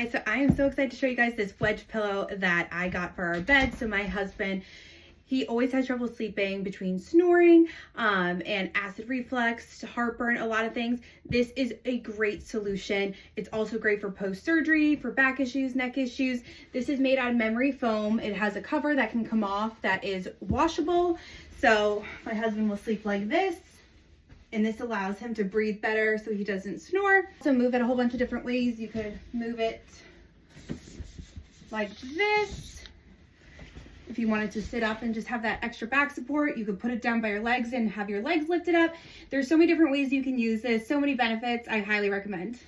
guys, so I am so excited to show you guys this wedge pillow that I got for our bed. So my husband, he always has trouble sleeping between snoring and acid reflux, heartburn, a lot of things. This is a great solution. It's also great for post-surgery, for back issues, neck issues. This is made out of memory foam. It has a cover that can come off that is washable. So my husband will sleep like this. And this allows him to breathe better so he doesn't snore. So move it a whole bunch of different ways. You could move it like this. If you wanted to sit up and just have that extra back support, you could put it down by your legs and have your legs lifted up. There's so many different ways you can use this, so many benefits. I highly recommend.